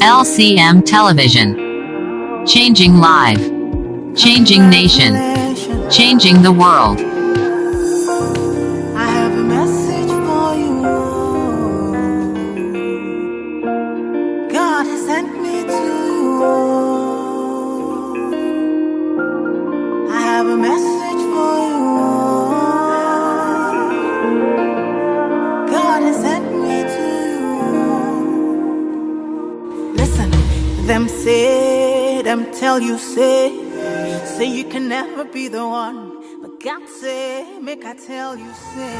LCM Television. Changing life. Changing nation. Changing the world. I have a message for you. God has sent me to you. I have a message for you. God has sent me to you. Listen, them say, them tell you say you can never be the one. But God say, make I tell you say.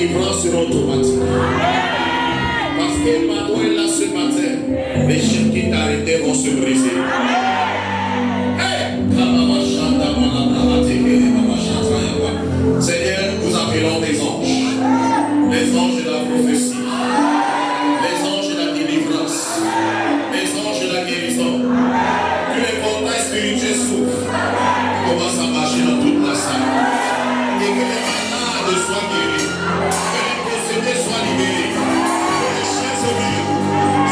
délivrances seront automatiques. Parce qu'Emmanuel, là, ce matin, les chaînes qui t'arrêtaient vont se briser. Seigneur, nous appelons des anges. Les anges de la prophétie. Les anges de la délivrance. Les anges de la guérison. Que les portails spirituels s'ouvrent. Commence à marcher dans toute la salle. Et que les malades soient guéris. Que les possédés soient libérés. Que les chiens se libèrent.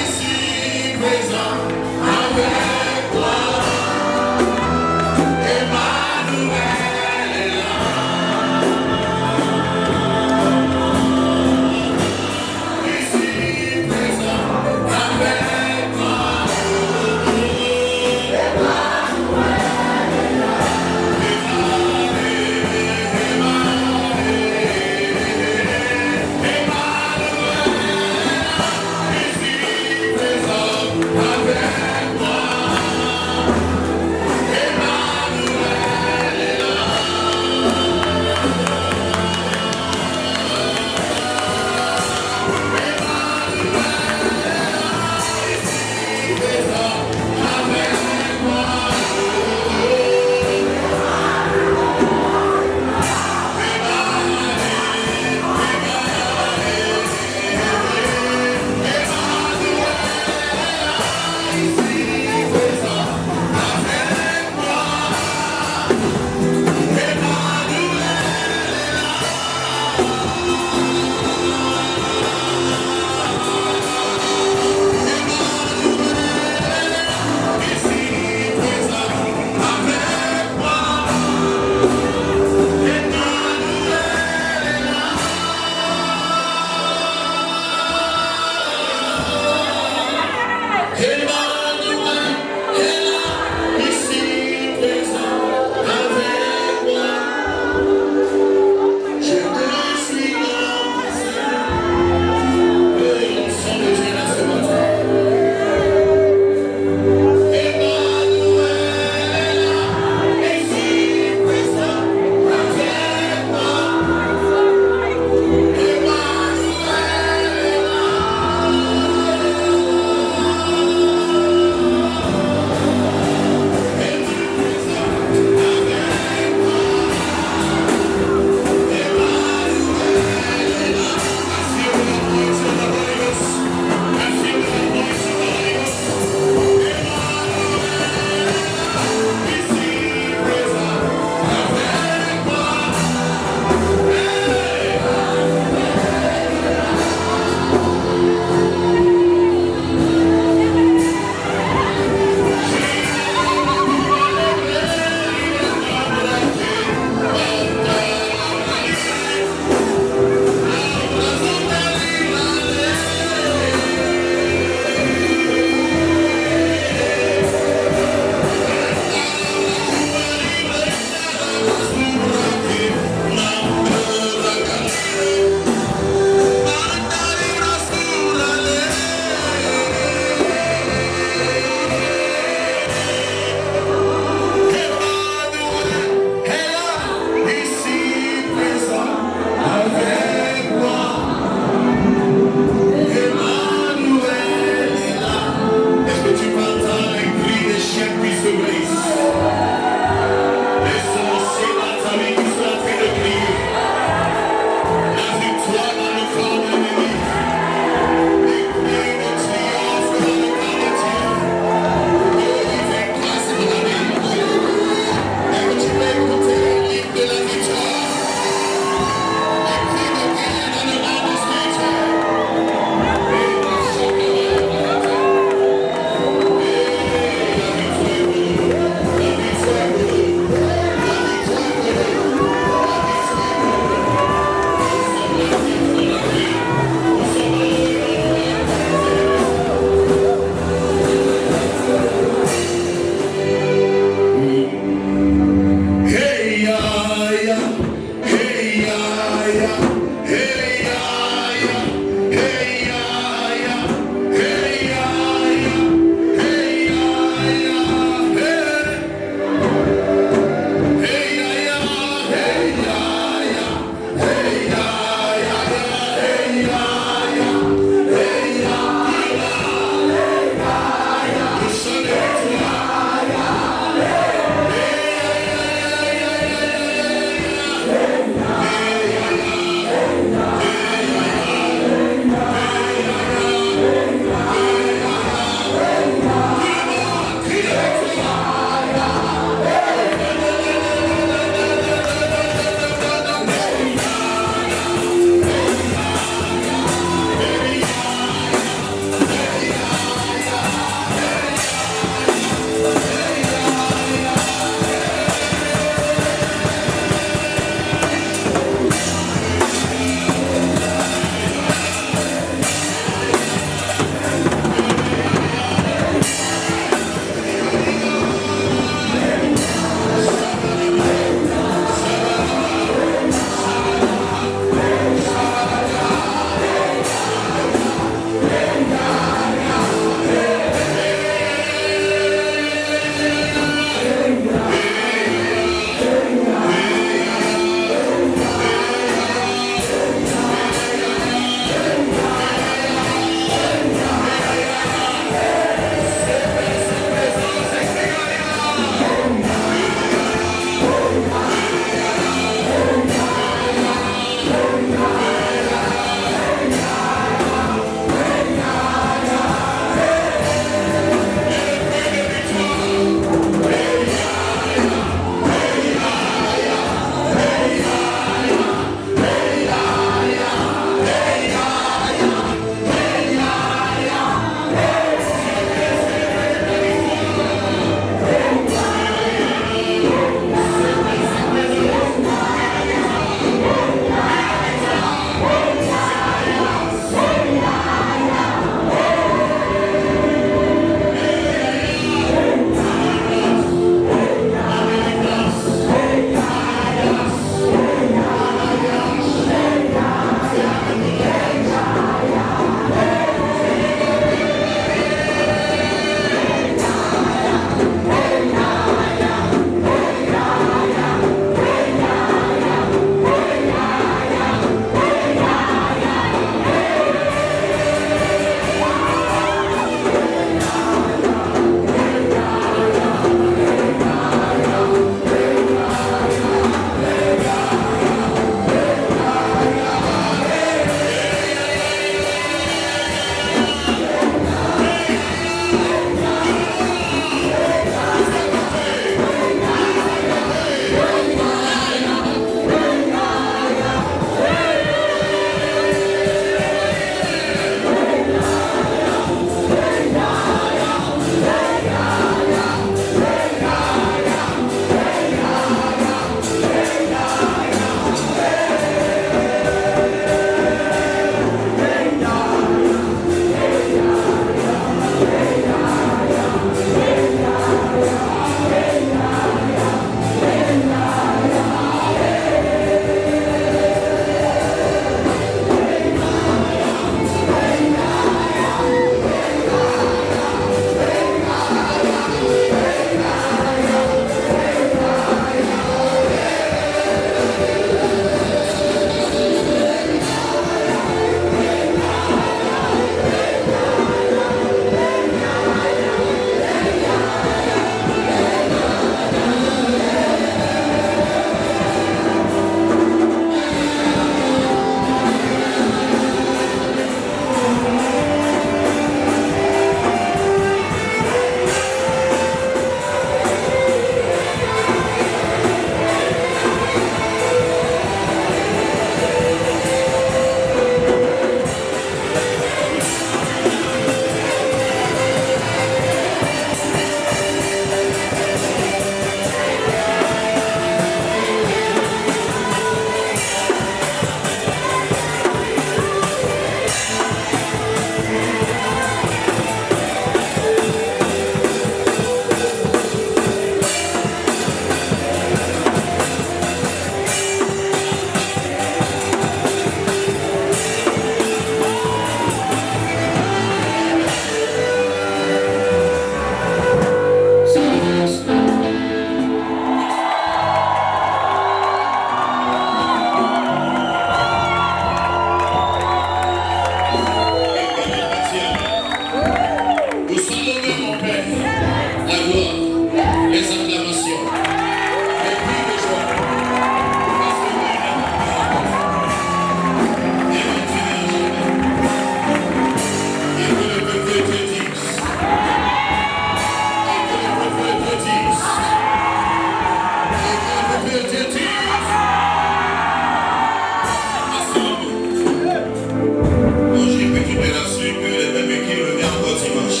me rassure que les mêmes qui reviennent encore dimanche.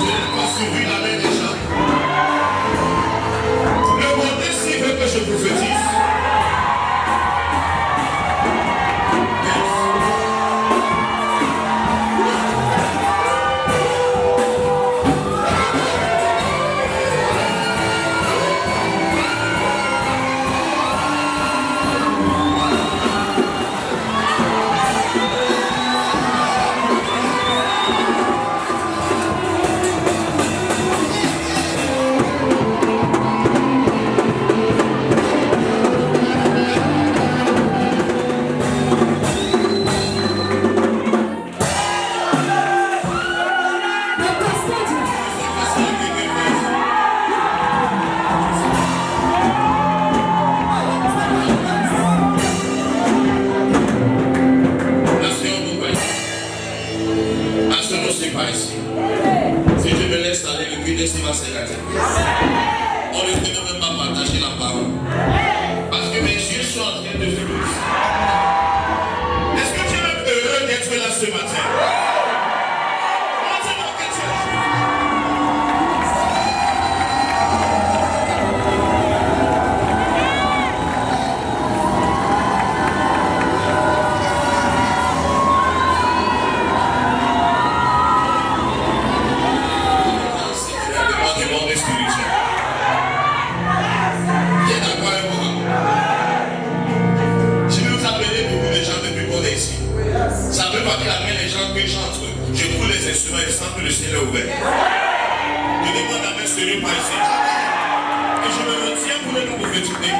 Je n'ai pas suivi la main des gens. Le monde ici veut que je prophétise. On ne peut même pas partager la parole. Parce que mes yeux sont en train de flou. Est-ce que tu es même heureux d'être là ce matin? Montre-moi que tu es et sens que le ciel est ouvert. Je demande à mes sérieux par ici. Et je me retiens pour le prophétiser.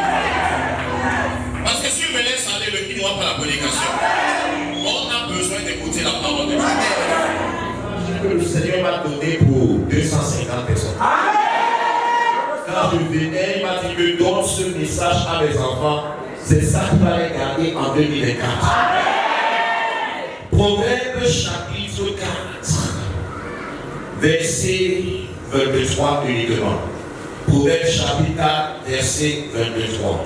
Parce que si je me laisse aller, le qui n'aura pas la prédication. On a besoin d'écouter la parole de Dieu. Le Seigneur m'a donné pour 250 personnes. Quand je venais, il m'a dit que donne ce message à mes enfants. C'est ça qu'il fallait garder en 2024. Proverbe chapitre 4. Verset 23 uniquement. Proverbe chapitre 4, verset 23.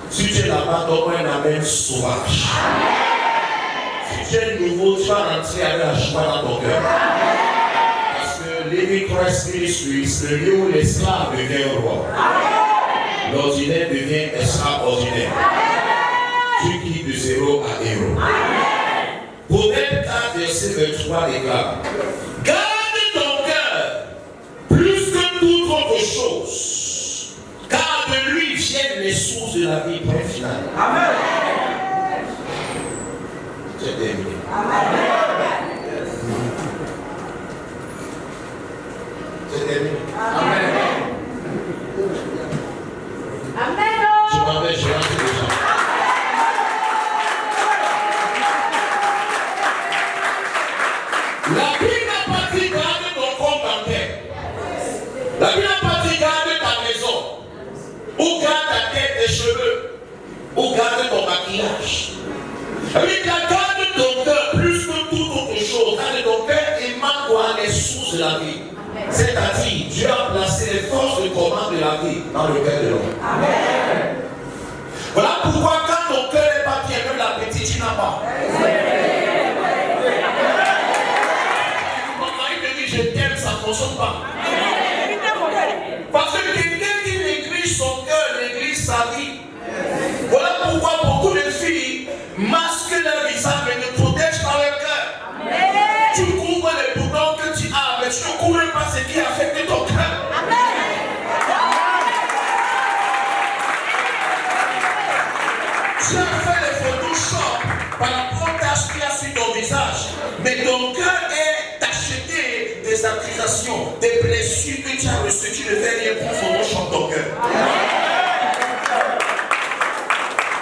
Si tu es là-bas, donne-moi un amen sauvage. Si tu es nouveau, tu vas rentrer avec la joie dans ton cœur. Parce que Living Christ Ministries, le lieu où l'esclave devient roi. L'ordinaire devient extraordinaire. Tu quittes de zéro à héros. Proverbe 4, verset 23 déclare: garde ton cœur plus que toute autre chose, car de lui viennent les sources de la vie. Point final. Amen. C'est terminé. Amen. C'est terminé. Amen. Amen. Je m'en vais, je rentre déjà. La Bible n'a pas dit garde ton compte bancaire. La Bible n'a pas dit garde ta maison. Ou garde ta tête, tes cheveux. Ou garde ton maquillage. La Bible dit garde ton cœur plus que toute autre chose. Garde ton cœur et marque les sources de la vie. C'est-à-dire, Dieu a placé les forces de commande de la vie dans le cœur de l'homme. Amen. Voilà pourquoi quand ton cœur n'est pas bien, même l'appétit, tu n'as pas. Je t'aime, ça ne fonctionne pas. Parce que quelqu'un qui néglige son cœur, néglige sa vie. Voilà pourquoi beaucoup de filles masquent leur visage mais ne protègent pas leur cœur. Tu couvres les boutons que tu as, mais tu ne couvres pas ce qui affecte ton cœur. Tu as fait les Photoshop par rapport aux taches qu'il y a sur ton visage, mais ton cœur est acheté des accusations, des blessures que tu as reçues. Tu ne fais rien pour Photoshop ton cœur.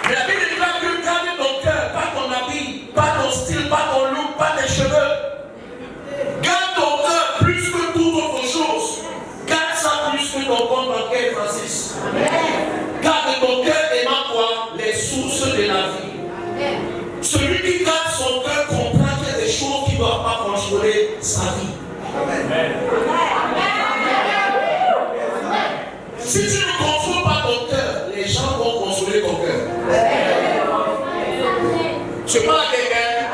Mais la Bible déclare que garde ton cœur, pas ton habit, pas ton style, pas ton look, pas tes cheveux. Garde ton cœur plus que toute autre chose. Garde ça plus que ton compte bancaire, Francis. Garde ton cœur aimant quoi? Les sources de la vie. Celui qui garde son cœur comprend qu'il y a des choses qui ne doivent pas contrôler sa vie. Amen. Si tu ne contrôles pas ton cœur, les gens vont contrôler ton cœur. Je parle à quelqu'un.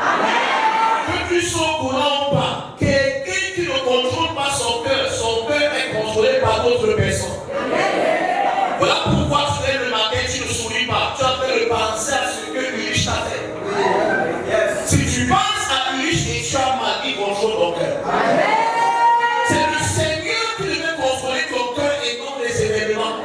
Que tu sois au courant ou pas, quelqu'un qui ne contrôle pas son cœur est contrôlé par d'autres personnes. Voilà pourquoi tu lèves le matin, tu ne souris pas. Tu es en train de penser à ce que Ulysse t'a fait. Si tu penses à Ulysse et tu as mal, il contrôle ton cœur. C'est le Seigneur qui devait contrôler ton cœur et non les événements.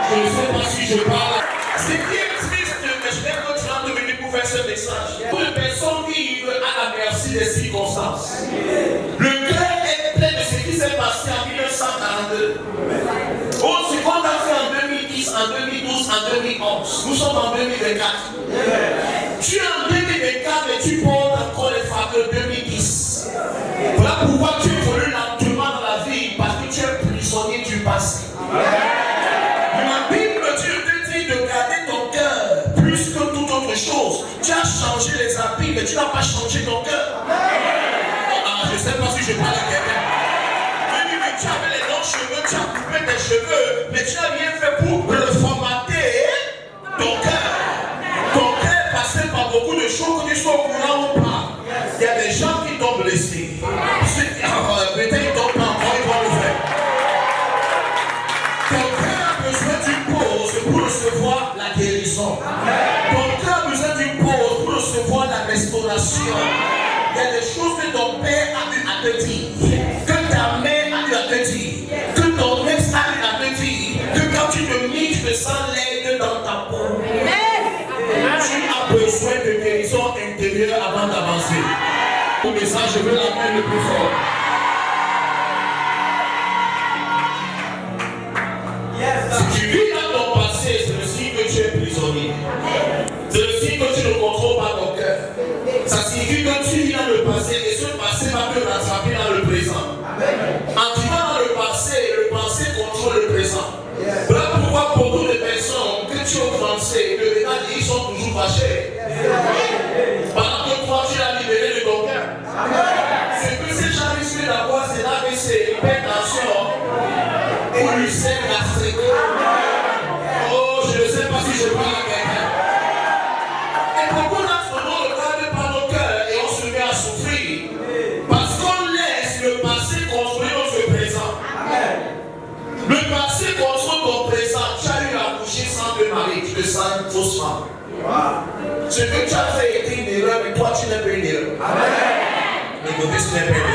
Je ne sais pas si je parle. Ce qui est triste, mais je vais continuer de venir pour faire ce message. Pour les personnes qui vivent à la merci des circonstances. Le cœur est plein de ce qui s'est passé en 1942. Oh, ce qu'on a fait en 2010, en 2012, en 2011. Nous sommes en 2024. Tu es en 2024 mais tu portes encore les fameux 2010. Voilà pourquoi tu évolues lentement dans la vie, parce que tu es prisonnier du passé. La Bible te dit de garder ton cœur plus que toute autre chose. Tu as changé les habits, mais tu n'as pas changé ton cœur. Ah, je ne sais pas si je parle à quelqu'un. Mais tu avais les longs cheveux, tu as coupé tes cheveux, mais tu n'as rien fait pour reformater ton cœur. Ton cœur est passé par beaucoup de choses, que tu sois au courant ou pas. Il y a des gens qui t'ont blessé. Peut-être qu'ils t'ont pas encore, ils vont le faire. Ton cœur a besoin d'une pause pour recevoir la guérison. Ton cœur a besoin d'une pause pour recevoir la restauration. Il y a des choses que ton père a eu à te dire, que ta mère a eu à te dire, que ton ex a eu à te dire, que quand tu te mis, tu te sens l'aide dans ta peau. Tu as besoin de guérison intérieure avant d'avancer. Au message, je veux la main le plus fort. Si tu vis dans ton passé, c'est le signe que tu es prisonnier. C'est le signe que tu ne contrôles pas ton cœur. Ça signifie que tu vis dans le passé et ce passé va te rattraper dans le présent. En vivant dans le passé contrôle le présent. Voilà pourquoi beaucoup de personnes que tu as français, le regard ils sont toujours fâchés. Pendant que toi tu l'as libéré de ton cœur. C'est que ces gens risquent d'avoir c'est l'AVC, l'hypertension ou l'ulcère gastrique. Oh, je ne sais pas si je parle à quelqu'un. Et beaucoup d'entre nous ne regardent pas nos cœurs et on se met à souffrir. Parce qu'on laisse le passé contrôler notre présent. Le passé contrôle ton présent. Tu as eu à coucher sans te marier, tu te sens une fausse femme. Ce que tu as fait était une erreur, mais toi tu n'es pas une erreur. Le côté ce n'est pas une erreur.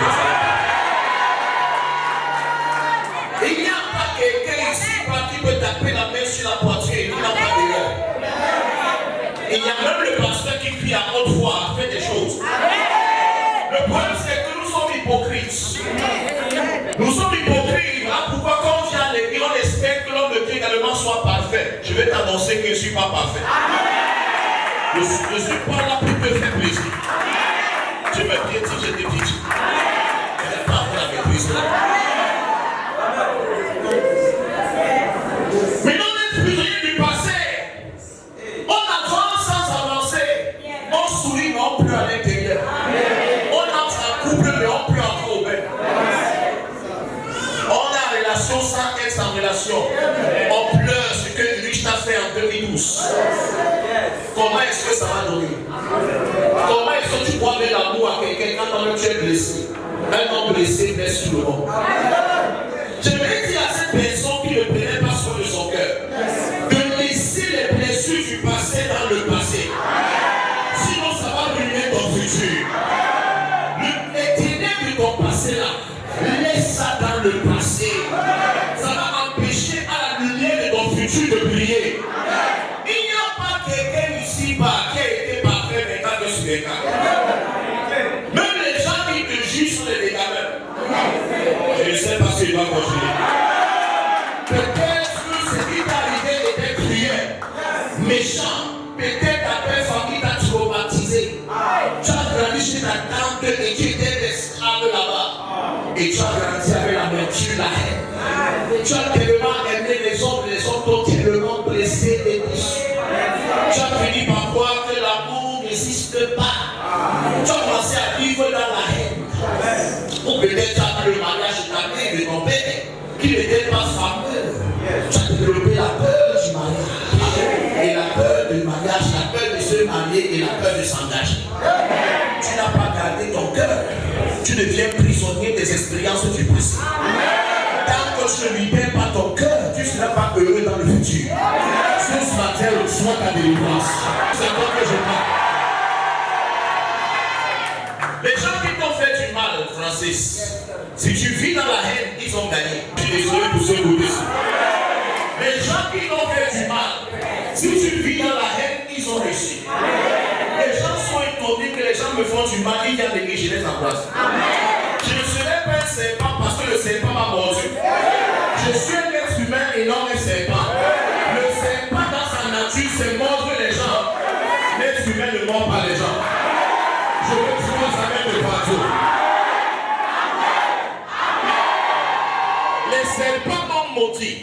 Il n'y a pas quelqu'un ici qui peut taper la main sur la poitrine, qui n'a pas d'erreur. Il y a même le pasteur qui crie à haute voix, fait des choses. Le problème c'est que nous sommes hypocrites. Nous sommes hypocrites. Voilà pourquoi quand on vient à l'église, on espère que l'homme de Dieu également soit parfait. Je vais t'annoncer que je ne suis pas parfait. Je ne suis pas là pour te faire plaisir. Je me piétine, je te piétine. Elle n'est pas la maîtrise là. Mais non, on est prisonnier du passé. On avance sans avancer. On sourit, mais on pleure à l'intérieur. On entre en couple, mais on pleure encore au bain. On a relation sans être en relation. On pleure ce que lui t'a fait en 2012. Comment est-ce que ça va donner? Comment est-ce que tu crois de l'amour à quelqu'un quand tu es blessé? Un homme blessé blesse tout le monde. Je vais dire à cette personne qui ne prenait pas soin de son cœur de laisser les blessures du passé dans le passé. Sinon, ça va ruiner ton futur. Les ténèbres de ton passé là, laisse ça dans le passé. Ça va empêcher à la lumière de ton futur de briller. Il n'y a pas quelqu'un ici-bas qui a été parfait, mais pas de ce dégât. Même les gens qui te jugent sont des dégâts. Je ne sais pas si il va continuer. Peut-être que ce qui t'est arrivé était cruel, méchant. Peut-être ta belle famille t'a traumatisé. Tu as grandi chez ta tante et tu étais esclave là-bas. Et tu as grandi avec l'amertume, la haine. Tu as tellement aimé les hommes t'ont tellement blessé et déçu. Tu as fini par croire que l'amour n'existe pas. Tu as commencé à vivre dans la haine. Ou peut-être tu as le mariage de ta mère et de ton père qui n'était pas fameux. Tu as développé la peur du mariage. Et la peur du mariage, la peur de se se marier et la peur de s'engager. Tu n'as pas gardé ton cœur. Tu deviens prisonnier des expériences du passé. Tant que tu ne libères pas ton cœur, tu ne seras pas heureux dans le futur. Ce matin, reçois ta délivrance. C'est à toi que je parle. Les gens qui t'ont fait du mal, Francis, si tu vis dans la haine, ils ont gagné. Je suis désolé pour ceux qui vous disent. Les gens qui t'ont fait du mal, si tu vis dans la haine, ils ont réussi. Les gens sont étonnés que les gens me font du mal, ils viennent l'église, je les embrasse. Je ne serai pas un serpent parce que le serpent m'a mordu. Je suis un être humain et non un serpent. Le serpent dans sa nature, c'est mordre les gens. L'être humain ne mord pas les gens. Je veux que tu vois ça même de partout. Les serpents m'ont maudit.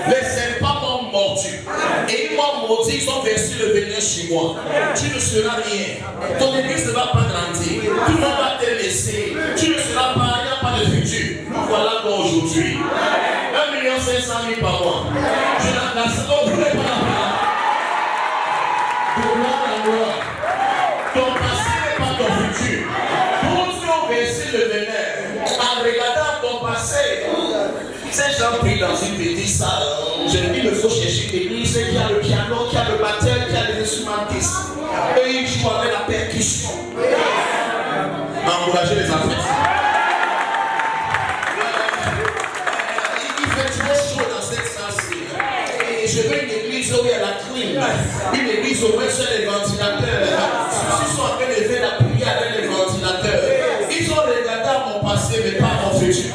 Les serpents m'ont mordu. Et ils m'ont maudit, ils ont versé le venin sur moi. Tu ne seras rien. Ton église ne va pas grandir. Tout le monde va te laisser. Tu ne seras pas, il n'y a pas de futur. Nous voilà comme aujourd'hui. 1 500 000 par mois. Je n'engage pas. Oh, vous n'êtes pas là. De gloire en gloire. Ton passé n'est pas ton futur. Pour ceux ont versé le venin, en regardant ton passé, ces gens pris dans une petite salle. Je dis il faut chercher une église qui a le piano, qui a le batteur, qui a les instrumentistes. Et ils jouent avec la percussion. Encourager les enfants. Il fait trop chaud dans cette salle-ci. Et je veux une église où il y a la clim. Une église où il y a les ventilateurs. Ils sont en train de faire la prière avec les ventilateurs. Ils ont regardé à mon passé, mais pas mon futur.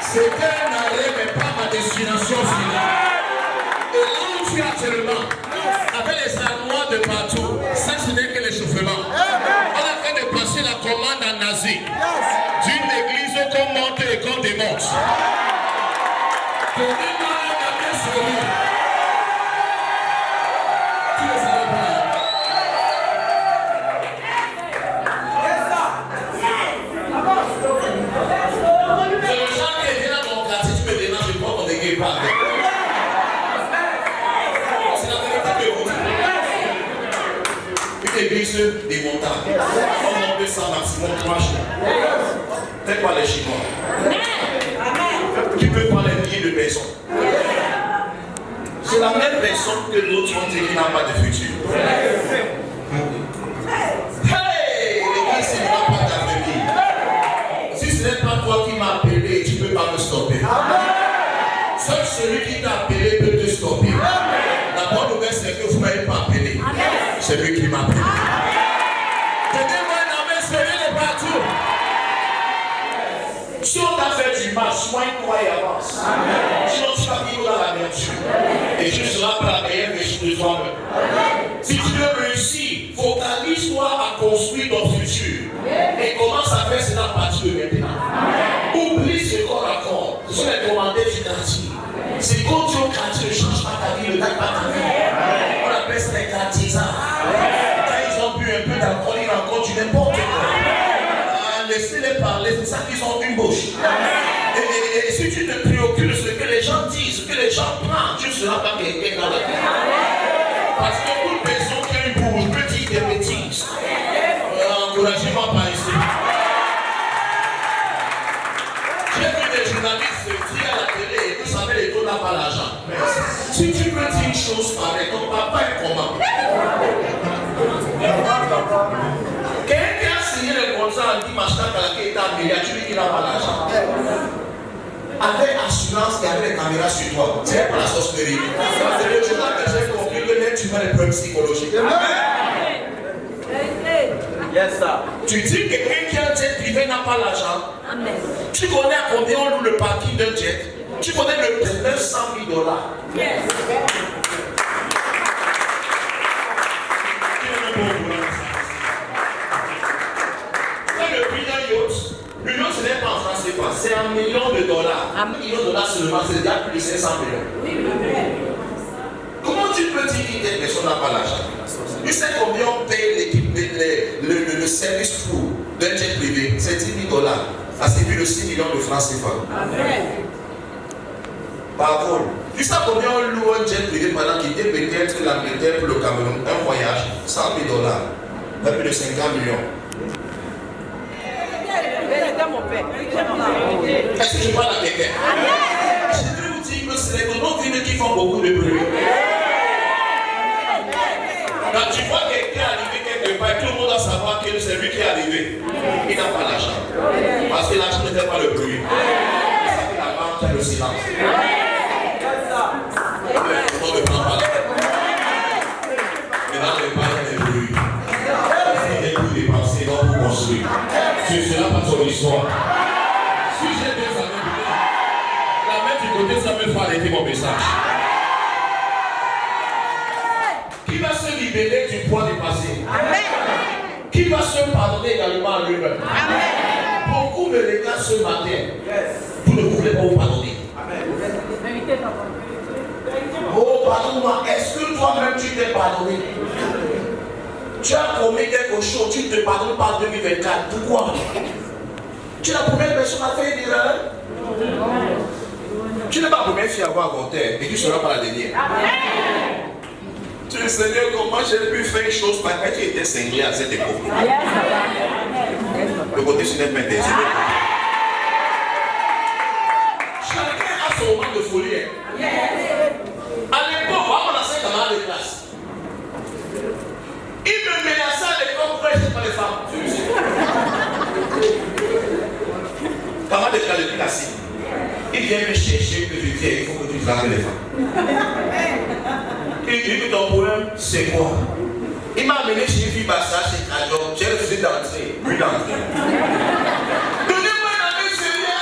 C'est un arrêt, mais pas ma destination finale. Et là où tu es actuellement, avec les armoires de partout, ça ce n'est que l'échauffement. On a fait de passer la commande en Asie. D'une église qu'on monte et qu'on démonte. Donnez-moi un avis sur lui. Tu ne savais pas. C'est la vérité que vous dites. Une église démontable. On monte ça maximum 3 chiens. Faites pas les chinois. Tu peux prendre les milliers de personnes. C'est la même personne que l'autre ont dit qu'il n'a pas de futur. Hey, l'église ne va pas t'affaiblir. Si ce n'est pas toi qui m'as appelé, tu ne peux pas me stopper. Seul celui qui t'a appelé peut te stopper. La bonne nouvelle, c'est que vous ne m'avez pas appelé. C'est lui qui m'a appelé. Donnez-moi un amen, soyez partout. Si on t'a fait du mal, sois une croix et avance. Sinon, tu vas vivre dans la nature. Et tu ne seras pas la meilleure version de toi-même. Si tu veux réussir, focalise-toi à construire ton futur. Et commence à faire cela à partir de maintenant. Oublie ce qu'on raconte. Ce sont les commandés du quartier. C'est quand tu es au quartier, ne change pas ta vie, ne gagne pas ta vie. On appelle ça les quartiers. Quand ils ont bu un peu d'alcool, ils rencontrent du n'importe quoi. Laissez-les parler, c'est ça qu'ils ont une bouche. Et si tu te préoccupes de ce que les gens disent, ce que les gens prennent, tu ne seras pas quelqu'un dans la vie. Parce que toute personne qui a une bouche peut dire des bêtises. Encouragez-moi par ici. J'ai vu des journalistes dire à la télé, vous savez, les taux n'ont pas l'argent. Si tu peux dire une chose pareille, ton papa est comment? Quelqu'un qui a signé le contrat en dimanche quand il est un milliard, tu dis qu'il n'a pas l'argent. Avec assurance et avec les caméras sur toi, c'est pas la sorcellerie. C'est le journal que j'ai compris que l'être humain est un problème psychologique. Yes, sir. Tu dis que quelqu'un qui a un jet privé n'a pas l'argent. Tu connais à combien on loue le parking d'un jet? Tu connais le prix de 100 000 $. Yes. Quand le prix d'un yacht, le yacht ce n'est pas en France, c'est $1 million. $1 million seulement, c'est déjà plus de 500 millions. Comment tu peux dire qu'une personne n'a pas l'argent? Tu sais combien on paye l'équipe, le service pour d'un jet privé? C'est $10 000. Ça c'est plus de 6 millions de francs CFA. Par vol, Tu sais combien on loue un jet privé pendant qu'il était peut-être l'Angleterre pour le Cameroun, un voyage, $100 000, pas plus de 50 millions. Est-ce que je parle à quelqu'un? Je voudrais vous dire que c'est les non-films qui font beaucoup de bruit. Quand tu vois quelqu'un arriver quelque part, tout le monde doit savoir que c'est lui qui est arrivé. Il n'a pas l'argent. Parce que l'argent ne fait pas le bruit. C'est ça que la banque a le silence. On ne prend pas. Mais dans le pas, il y a des bruits. Il y a des bruits dépensés pour construire. C'est cela pas son histoire. Si j'ai des amis, la main du côté, ça me fait arrêter mon message. Qui va se libérer du poids du passé? Amen. Qui va se pardonner également à lui-même? Beaucoup me regardent ce matin. Vous ne pouvez pas vous pardonner. Oh, pardonne-moi. Est-ce que toi-même tu t'es pardonné? Tu as commis quelque chose, tu ne te pardonnes pas en 2024. Pourquoi? Tu es la première personne à faire une erreur. Tu n'es pas la première fille à avoir avorté et tu ne seras pas la dernière. Amen. Tu dis, Seigneur, comment j'ai pu faire une chose parce que tu étais saigné à cette époque? Le côté ce n'est pas intéressé. Chacun a son moment de folie. À l'époque, on a 5 camarades de classe. Il me menaçait à l'époque pour que je ne pas les femmes. Camarade de classe depuis la cible. Il vient me chercher que je dis, il faut que tu dragues les femmes. Il dit que ton problème, c'est quoi? Il m'a amené chez une fille Bassa, chez Kajo. J'ai refusé d'entrer. Plus d'entrer. Donnez-moi un ami sérieux.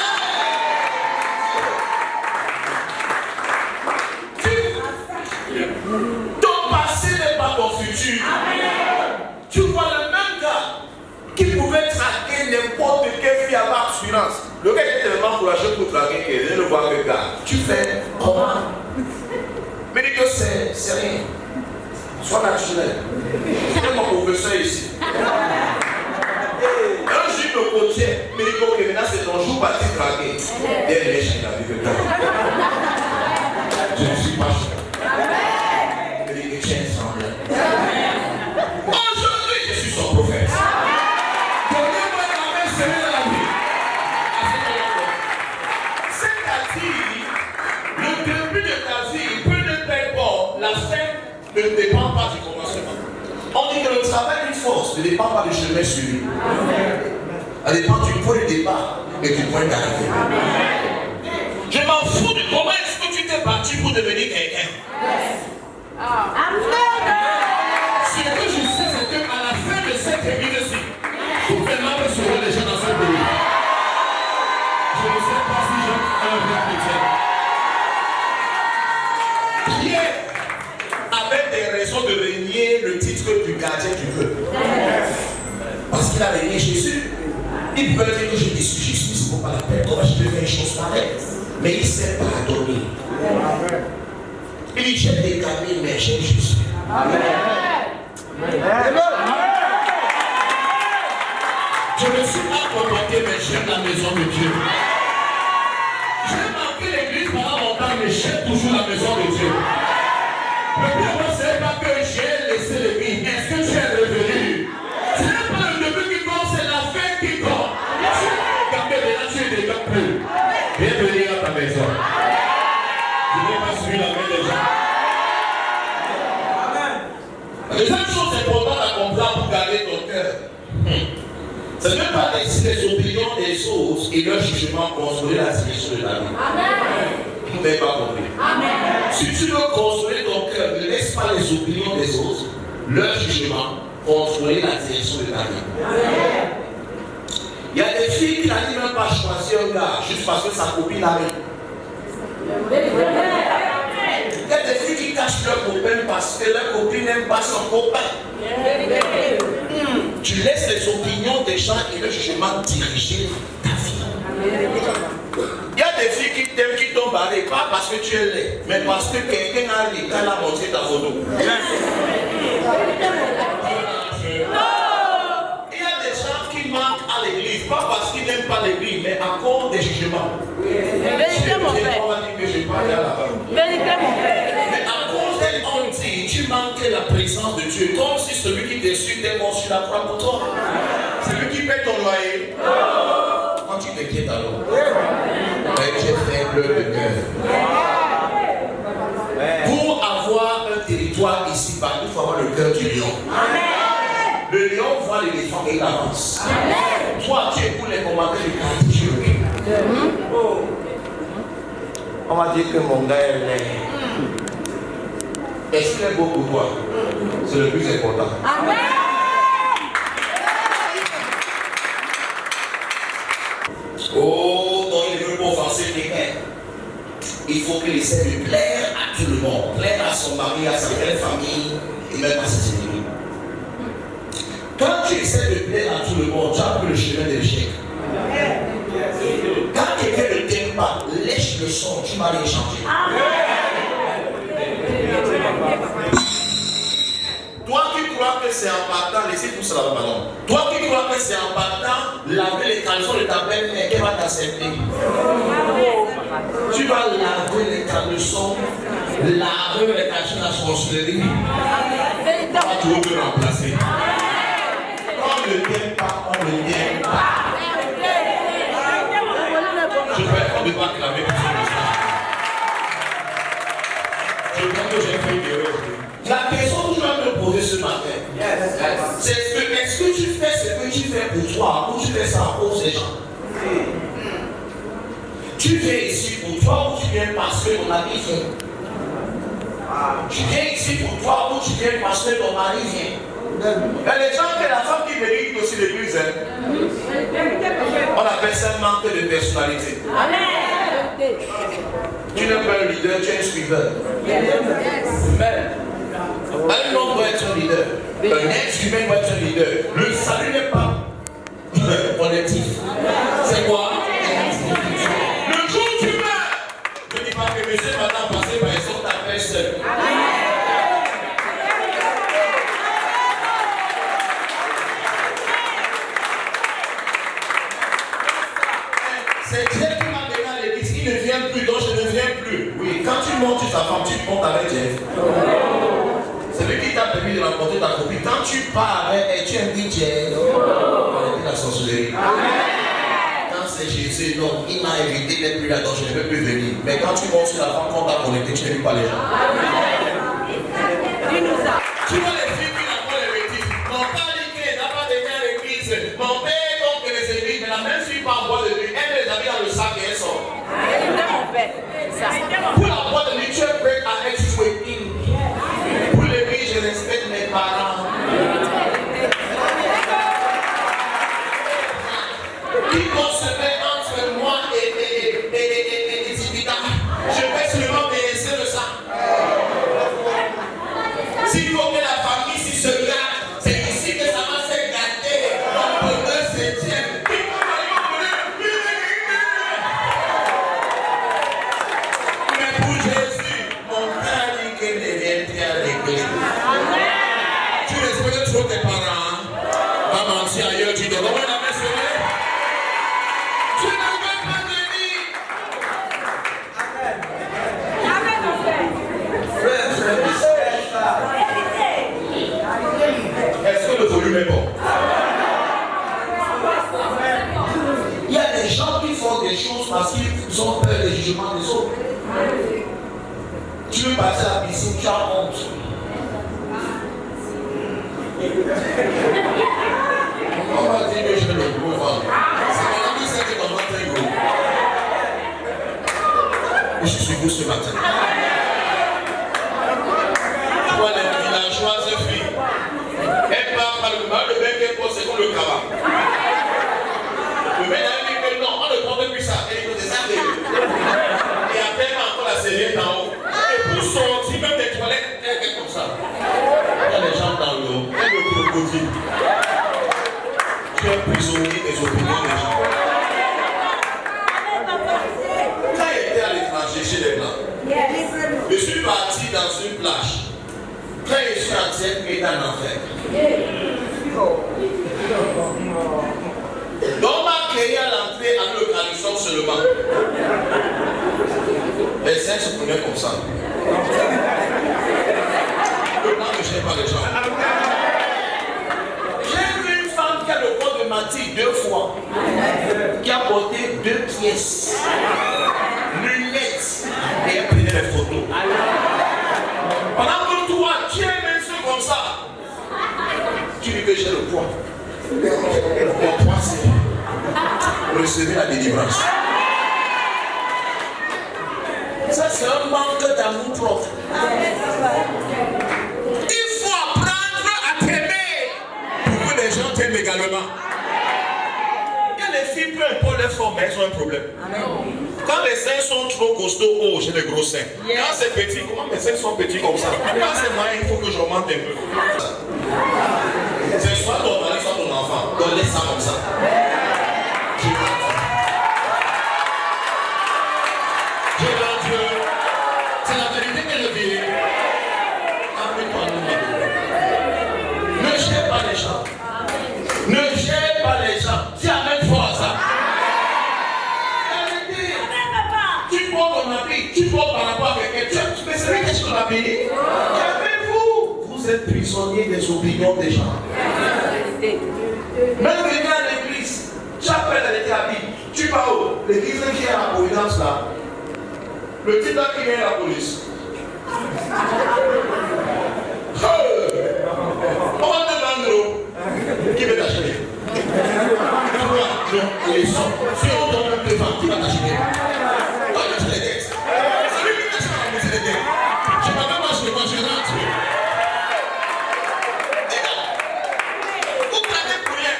Ton passé n'est pas ton futur. Tu vois le même gars qui pouvait traquer n'importe quelle fille avec assurance. Le gars était tellement courageux pour traquer qu'elle ne le voit que gars. Tu fais comment? Mais dis que c'est rien. Sois naturel. C'est mon professeur ici. Un juge me coachait, mais dit que maintenant c'est ton jour parti draguer. Dès les chiens d'arriver là. Je ne suis pas sûr. Mais dit que tiens semble. Aujourd'hui, je suis son prophète. Donnez-moi la main serrée dans la vie. C'est-à-dire, le début de ta vie peut ne pas bon. La fin ne dépend pas du commencement. On dit que le travail d'une force ne dépend pas du chemin suivi. Elle dépend du point de départ et du point d'arrivée. Je m'en fous de comment est-ce que tu t'es battu pour devenir quelqu'un. Ce que je sais, c'est qu'à la fin de cette église-ci, tous les membres seront les gens dans ce pays. Je ne sais pas si j'ai un vrai chrétien. Pierre avait des raisons de régner le titre du gardien du peuple. Parce qu'il a régné Jésus. Il pouvait dire que je suis Jésus, c'est pour pas la peine. Comment je peux faire une chose pareille? Mais il s'est pardonné. Il dit, j'ai déclaré, mais j'ai Jésus. Amen. Je ne suis pas comporté, mais j'aime la maison de Dieu. J'ai manqué l'église pendant longtemps, mais j'aime toujours la maison de Dieu. Le problème, ce n'est pas que j'ai laissé l'église. Est-ce que tu es revenu? Ce n'est pas le début qui compte, c'est la fin qui compte. Quand tu es là, tu es déjà plus. Bienvenue à ta maison. Je n'ai pas suivi la main des gens. La deuxième chose importante à comprendre pour garder ton cœur, ce n'est pas laisser les opinions des autres et leur jugement contrôler la direction de ta vie. Vous n'avez pas compris. Si tu veux contrôler ton cœur, ne laisse pas les opinions des autres, leur jugement, contrôler la direction de ta vie. Il y a des filles qui n'arrivent même pas à choisir un gars juste parce que sa copine arrive. Il y a des filles qui cachent leur copain parce que leur copine n'aime pas son copain. Tu laisses les opinions des gens et le jugement diriger ta vie. Il y a des filles qui t'aiment, qui t'ont barré, pas parce que tu es laid, mais parce que quelqu'un a dit qu'elle a montré ta photo. Il y a des gens qui manquent à l'église, pas parce qu'ils n'aiment pas l'église, mais à cause des jugements. Vérité, mon père. On va dire que je parle à la femme. tu manquais la présence de Dieu, comme si celui qui t'insulte est mort sur la croix pour toi. C'est lui qui paie ton loyer. Quand tu t'inquiètes alors, mais tu es faible de cœur. Pour avoir un territoire ici-bas, il faut avoir le cœur du lion. Le lion voit l'éléphant et il avance. Toi, tu écoutes les commentaires du quartier. On va dire que mon gars est laid. Est-ce qu'il est beau pour toi? C'est le plus important. Amen. Oh, non, il ne veut pas offenser quelqu'un. Il faut qu'il essaie de plaire à tout le monde. Plaire à son mari, à sa belle famille et même à ses ennemis. Quand tu essaies de plaire à tout le monde, tu as pris le chemin de l'échec. Quand quelqu'un ne t'aime pas, lèche le son, tu vas les changer. Toi qui crois que c'est en partant, laissez tout ça là-bas, non. Toi qui crois que c'est en partant, laver les caleçons de ta belle-mère, qu'elle va t'accepter. Tu vas laver les caleçons, laver les caleçons de la sorcellerie. Tu veux te remplacer. On ne t'aime pas, on ne t'aime pas. Je vais pas de pas clamer pour ce message. Je crois que j'ai fait une erreur. La question que je vais me poser ce matin, c'est est-ce que tu fais ce que tu fais pour toi ou tu fais ça pour ces gens? Tu viens ici pour toi ou tu viens parce que ton ami vient? Tu viens ici pour toi ou tu viens parce que ton mari vient? Il y a des gens que la femme qui mérite aussi l'église. On appelle ça un manque de personnalité. Tu n'es pas un leader, tu es un suiveur. Un homme doit être un leader. Un être humain doit être un leader. Le salut n'est pas collectif. C'est quoi? Le jour où tu meurs, je ne dis pas que monsieur et madame passez par exemple ta paix seule. C'est Dieu qui m'a donné à l'église, il ne vient plus, donc je ne viens plus. Oui, quand tu montes sur ta femme, tu montes avec Dieu. C'est lui qui t'a permis de rencontrer ta copine. Quand tu pars avec elle, tu invites Dieu. On la sorcellerie. Quand c'est Jésus, non, il m'a invité, il n'est plus là, donc je ne peux plus venir. Mais quand tu montes sur la femme, quand tu as connecté, tu n'invites pas les gens. Tu vois les filles qui n'ont pas l'église. Mon père dit qu'il n'a pas donné à l'église. Mon père donc les églises, mais la même fille pas en bois de nuit. Elle les a mis dans le sac et elle sort. Pour la boîte de nuit, tu es prêt à être sweating. Pour l'église, je respecte mes parents. Qui concevait entre moi et Zibida. Je vais seulement baisser le sang. S'il faut que la famille s'y se garde, c'est ici que ça va se garder. Mon bonheur se tient. Mais pour Jésus, mon père dit qu'il ne vient plus à l'église. Tu respectes trop tes parents. Va mentir ailleurs, tu dois comment la main serrée. Tu ne veux pas venir. Est-ce que le volume est bon? Il y a des gens qui font des choses parce qu'ils ont peur des jugements des autres. Tu veux passer à la piscine, tu as honte. On va dire que je vais le gros ventre. C'est mon ami, c'est que mon ventre est gros. Je suis beau ce matin. Tu vois les villageoises filles. Elle part par le mal, le mec est pour c'est comme le cabas. Le mec a dit que non, on ne prend plus ça. Elle dit que c'est ça. Et après, encore la série d'en haut. Et pour sortir même des toilettes, elle est comme ça. Il y a des gens dans l'eau. Elle le crocodile. Tu es prisonnier des opinions des gens. Quand il était à l'étranger chez les Blancs, je suis parti dans une plage. Quand je suis en tête, il est en enfer. Donc, on m'a créé à l'entrée avec le calisson seulement. Les cinq se prenaient comme ça. le blanc ne gère pas les gens. J'ai vu une femme qui a le corps de Mathilde 2 fois, qui a porté 2 pièces, lunettes, et elle prenait les photos. Pendant que toi, tu es un monsieur comme ça, tu dis que j'ai le poids. Mon poids, c'est recevoir la délivrance. Ça, c'est un manque d'amour propre. Il faut apprendre à t'aimer pour que les gens t'aiment également. Quand les filles, peu importe leur forme, elles ont un problème. Quand les seins sont trop costauds, oh, j'ai des gros seins. Quand c'est petit, comment mes seins sont petits comme ça? Quand c'est moyen, il faut que j'augmente un peu. C'est soit ton mari, soit ton enfant. Donc laisse ça comme ça. C'est la vérité que je dis. Ne gère pas les gens. Ne gère pas les gens. C'est la même chose. Tu portes ton habit, tu portes par rapport à quelqu'un. Mais c'est vrai qu'est-ce qu'on a payé? Calmez-vous. Vous êtes prisonniers des opinions des gens. Même venir à l'église, tu appelles avec la Bible. Tu vas où? L'église qui est à la Providence là. Le type là qui vient à la police. On va te vendre. Qui veut t'acheter? Les sons. Si on donne devant, qui va t'acheter? On va t'acheter les dettes. C'est lui qui t'achète la moitié des dettes. Tu vas même acheter quand je rentre. Vous prenez pour rien.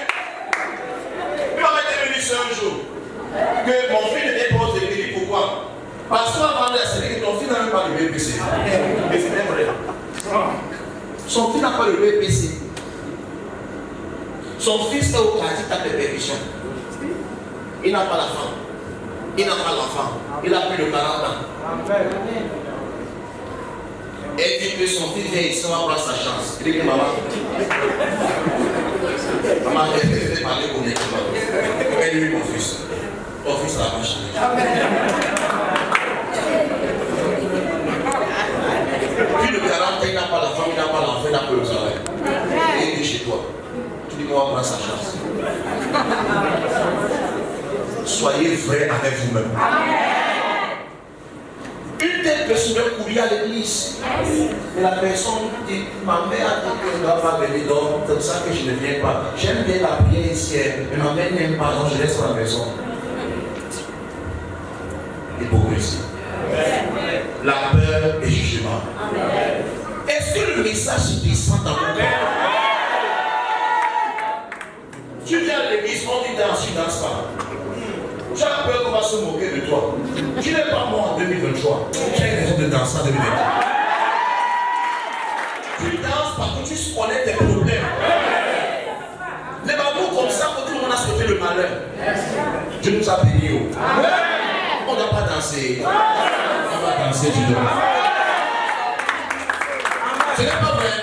Il va m'être venu sur un jour. Que mon fils n'était pas aux églises. Pourquoi? Parce qu'avant de la série, ton fils n'a même pas le BPC. Et c'est même vrai. Son fils n'a pas le BPC. Son fils est au pratique à perpétuation. Il n'a pas la femme. Il n'a pas l'enfant. Il a plus de 40 ans. Et dit que son fils vient ici, on va prendre sa chance. Il dit que maman, je vais parler comme elle. Elle lui, mon fils. Ton fils, ça va changer. Puis le 40 ans, il n'a pas la femme, il n'a pas l'enfant, il n'a pas le travail. Et il est chez toi. Tu dis qu'on va prendre sa chance. Soyez vrai avec vous-même. Une telle personne peut courir à l'église. Et la personne dit, ma mère a dit que je ne dois pas venir, donc c'est ça que je ne viens pas. J'aime bien la prière ici, mais ma mère n'aime pas, donc je reste à la maison. Hypocrisie. La peur et jugement. Est-ce que le message descend dans mon cœur? Tu viens à l'église, on dit danse, tu ne danses pas. Tu as peur qu'on va se moquer de toi. Tu n'es pas mort en 2023. Tu as une raison de danser en 2023. Tu danses parce que tu connais tes problèmes. Les babous comme ça, quand tout le monde a souhaité le malheur. Dieu nous a bénis. On ne doit pas danser. On va danser, tu dois. Ce n'est pas vrai.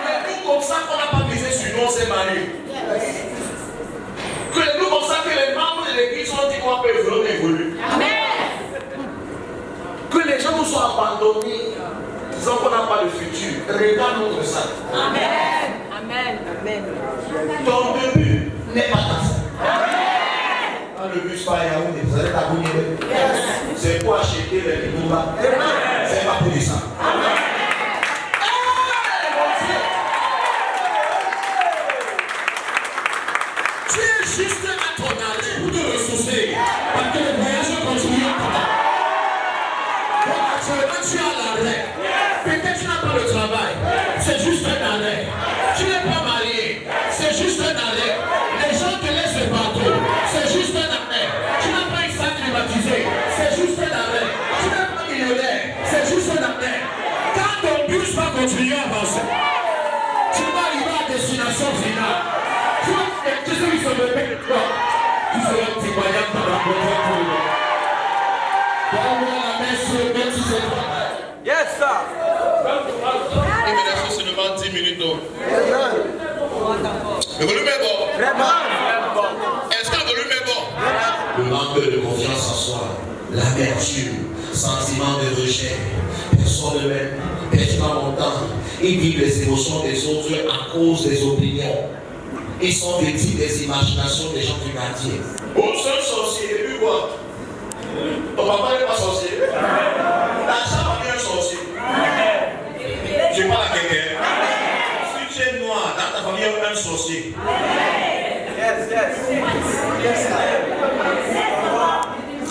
Les loups comme ça qu'on n'a pas misé sur nous, on s'est mariés. Que les loups comme ça que les membres de l'église ont dit qu'on peut évoluer. Que les gens nous sont abandonnés, disant qu'on n'a pas de futur. Regarde notre sac. Amen. Amen. Amen. Ton début n'est pas ta fin. Quand le bus va à Yaoundé, vous allez t'abonner. C'est pour acheter les Bouba. C'est pas pour ça. Tu es juste à ton arrêt pour te ressourcer. Parce que le voyage continue. Donc actuellement tu es à l'arrêt. Peut-être tu n'as pas le travail. C'est juste un arrêt. Tu n'es pas marié. C'est juste un arrêt. Les gens te laissent le bateau. C'est juste un arrêt. Tu n'as pas une salle climatisée. C'est juste un arrêt. Tu n'es pas millionnaire. C'est juste un arrêt. Quand ton bus va continuer à avancer, tu vas arriver à destination finale. Tu sais, ils sont de paix de toi. Tu seras un petit voyage dans la prochaine. Donne-moi la main sur le même si c'est toi. Yes, sir. Il me laisse seulement 10 minutes d'eau. Le volume est bon. Très bon. Est-ce que le volume est bon? Le manque de confiance en soi, l'amertume, sentiment de rejet, personne ne m'aime, Personne n'a montant. Ils vivent les émotions des autres à cause des opinions. Ils sont victimes des imaginations des gens du quartier. Oh, c'est un sorcier, et puis quoi? Ton papa n'est pas sorcier. L'argent va bien un sorcier. Je parle à quelqu'un. Si tu es noir, dans ta famille, il y a un sorcier. Yes.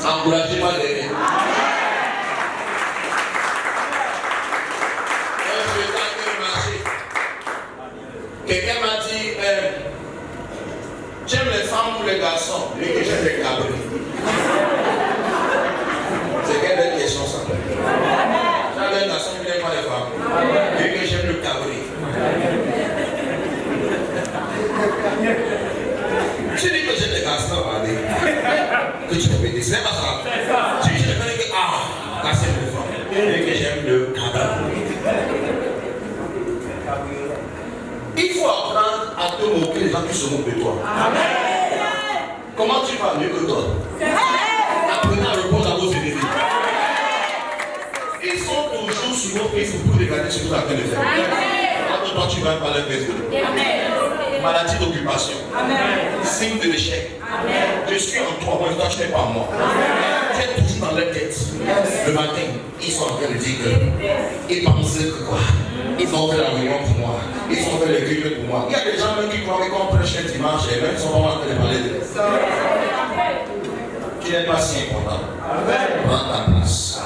Encouragez-moi d'aider. Quelqu'un m'a dit, j'aime les femmes ou les garçons, lui que j'aime les cabris. C'est quelle belle question ça? J'aime les garçons qui n'aiment pas les femmes, lui que j'aime le cabri. Je dis que j'aime les garçons, que tu répètes, c'est pas ça. Je dis que garçon les femmes, lui que j'aime le cabri. Il faut apprendre à te moquer les gens qui se moquent de toi. Amen. Comment tu vas mieux que toi? Apprenez à répondre à vos ennemis. Ils sont toujours sur vos Facebook pour regarder ce que vous êtes en train de faire. Quand toi tu vas parler Facebook. Maladie d'occupation. Signe de l'échec. Je suis en toi, moi je dois tu n'es pas moi. Tu es toujours dans leur tête. Le matin, ils sont en train de dire que ils pensent que quoi? Ils ont fait la réunion pour moi. Ils ont fait les culte pour moi. Il y a des gens même qui croient qu'on prêche un dimanche et même ils sont vraiment en train de parler de ça. Tu n'es pas si important. Prends ta place.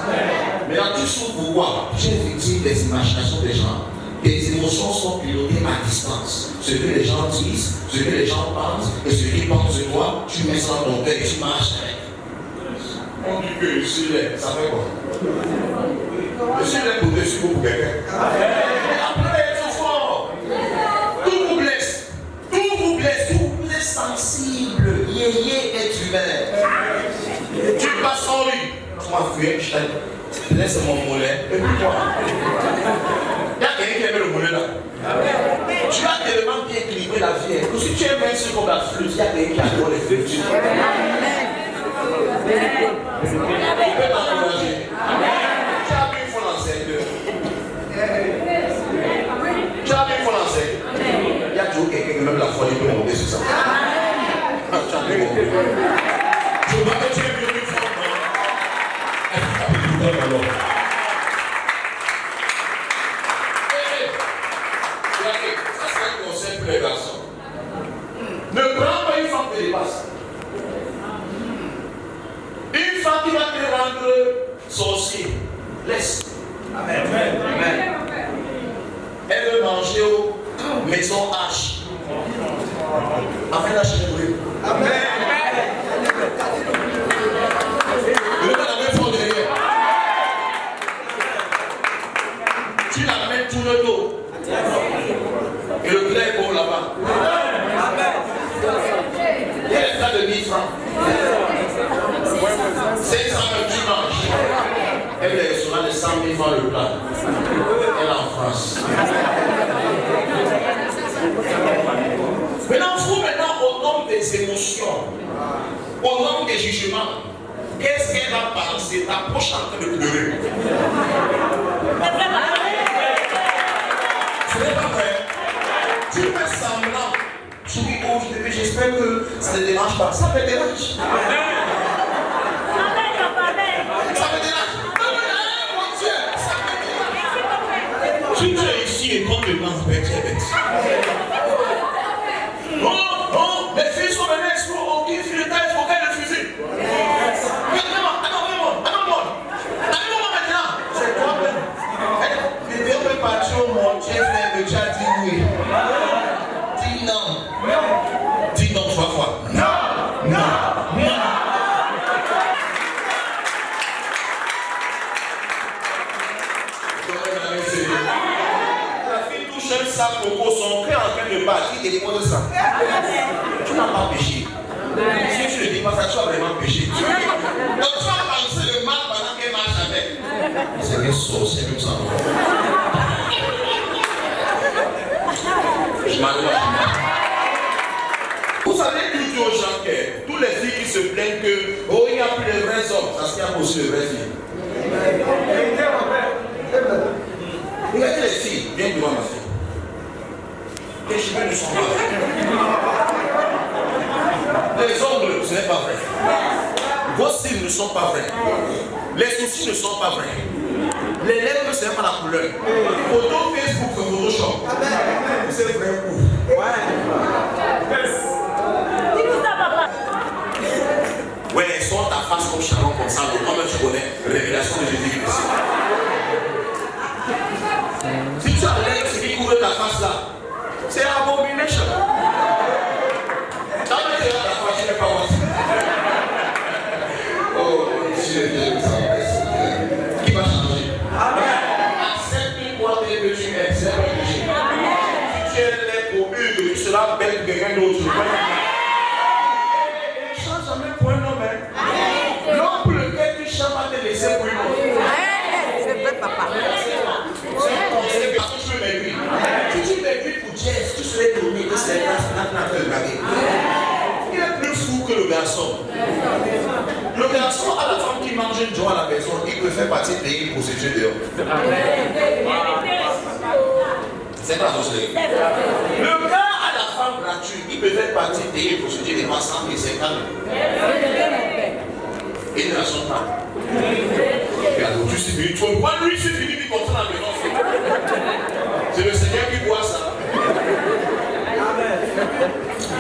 Maintenant, tu souffres pourquoi? Tu es victime des imaginations des gens. Tes émotions sont pilotées à distance. Ce que les gens disent, ce que les gens pensent et ce qu'ils pensent de toi, tu mets ça dans ton cœur et tu marches avec. On dit que je suis laid, ça fait quoi? Je suis laid pour dessus pour quelqu'un. Apprenez à être fort. Tout vous blesse. Tout vous blesse. Tout vous êtes sensible. Yéyé est humain. Tu passes en lui. Moi, je laisse mon mollet. Et puis quoi? Il y a quelqu'un qui aime le mollet là. Tu as tellement bien équilibré la vie. Que si tu aimes un truc comme la flûte, il y a quelqu'un qui adore les flûtes. Tu peux t'encourager. Tu as vu, il faut l'enseigner. Tu as vu, il faut l'enseigner. Il y a toujours quelqu'un qui même la folie peut monter sur ça. Tu as vu, je vois que tu es venu fort. Ça c'est un conseil pour les garçons. Ne prends pas une femme qui dépasse. Une femme qui va te rendre sorcier. Laisse. Amen. Elle veut manger aux maisons H. Amen. Amen. Ne pas la même fois derrière. Tu la mets tout le dos. Et le clair est bon là-bas. Il y a les tas de 1000 francs. 500 le dimanche. Elle est restaurant de 100 000 francs le plat. Elle est en France. Maintenant, vous, au nom des émotions, au nom des jugements, qu'est-ce qu'elle va penser? Ta poche en train de pleurer. Ce n'est pas vrai. Tu fais semblant. Tu dis, oh, j'espère que ça ne dérange pas. Ça me dérange. Ça me dérange. Mon Dieu, ça me dérange. Si tu es ici et qu'on te pense, tu es bête. Oh, les filles sont venues exploser. Oh, qui file le temps, il faut qu'elle le fusil. Attends-moi maintenant. C'est toi même. Les deux peux partir au monde. J'ai fait le chat, dis oui. Dis non. Dis non 3 fois. Non. La fille touche un sac coco, son cœur en train de battre, il dépose ça. Tu n'as pas péché. Si tu ne dis pas ça, tu as vraiment péché. Donc tu vas penser le mal pendant qu'elle marche avec. C'est un sorcier comme ça. Je m'arrête. Vous savez, tout dit aux gens que tous les filles qui se plaignent que oh, il n'y a plus de vrais hommes, ça se tient aussi de vraies filles. Regardez les filles, viens devant ma fille. Les cheveux ne sont pas vrais. Les ongles, ce n'est pas vrai. Vos cils ne sont pas vrais. Les sourcils ne sont pas vrais. Les lèvres, ce n'est pas la couleur. Photo Facebook, c'est Photoshop. C'est vrai ou? Ouais, sors ta face comme Sharon, comme ça, comme tu connais, révélation de Jésus-Christ. Si tu enlèves ce qui couvre ta face là, c'est abomination. Quand tu es là, ta face, tu n'es pas voir. Oh, Dieu, qui va changer? Accepte-toi tel que tu es, c'est vrai que tu es. Si tu es laid pour Hugues, tu seras belle que quelqu'un d'autre. Ne change jamais pour un homme. L'homme pour lequel tu changes va te laisser pour une autre. C'est vrai, papa. Si tu m'écris pour Jess, tu serais tourné que c'est la il est plus fou que le garçon. Le garçon a la femme qui mange une joie à la maison, il préfère partir payer une prostituée dehors. C'est pas ça. Le gars a la femme gratuite, il préfère partir payer une prostituée de 100 et 50 000. Il ne la sonne pas. Tu sais, tu vois, lui, c'est fini, il continue à la maison. C'est le Seigneur qui voit ça.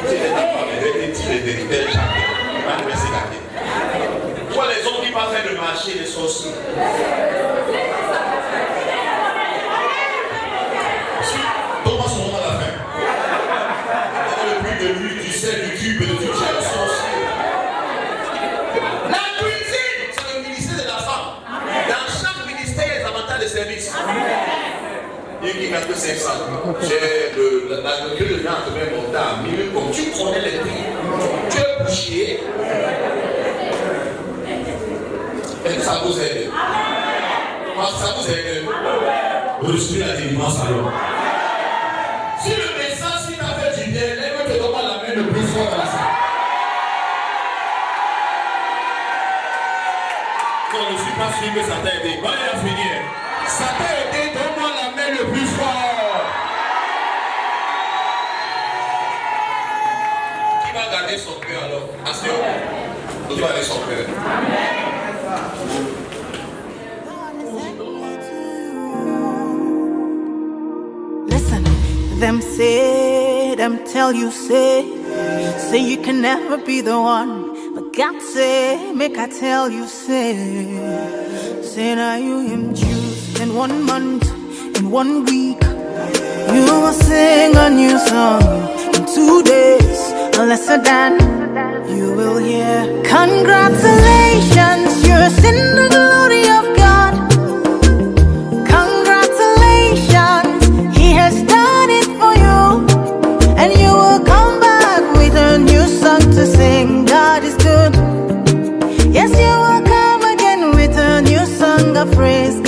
C'est les enfants, les véritables champions. Toi, les hommes qui partent faire le marché, les sorciers. Thomas, son nom à la fin. Dans le but de lui, du sel, du cube, de tout ça, le sorcier. La cuisine, c'est le ministère de la femme. Dans chaque ministère, il y a des avantages de service. Il qui m'a fait 500. J'ai la queue de viande même monter à 1000. Comme tu connais les prix, tu es bouchier. Est-ce que ça vous aide? Ça vous aide? Vous recevez la délivrance alors. Si le message qui t'a fait du bien, lève te donne la main le plus fort dans la salle. Non, je ne suis pas sûr que ça t'a aidé. Bon, il a fini. Ça t'a aidé, donne-moi la main le plus fort. Qui va garder son cœur alors? Assis. Qui va garder son cœur? Listen, them say, them tell you say you can never be the one. But God say, make I tell you say now you him choose in 1 month, in 1 week. You will sing a new song in 2 days, a lesser than you will hear. Congratulations, you're in the glory of God. Congratulations, He has done it for you, and you will come back with a new song to sing. God is good. Yes, you will come again with a new song of praise.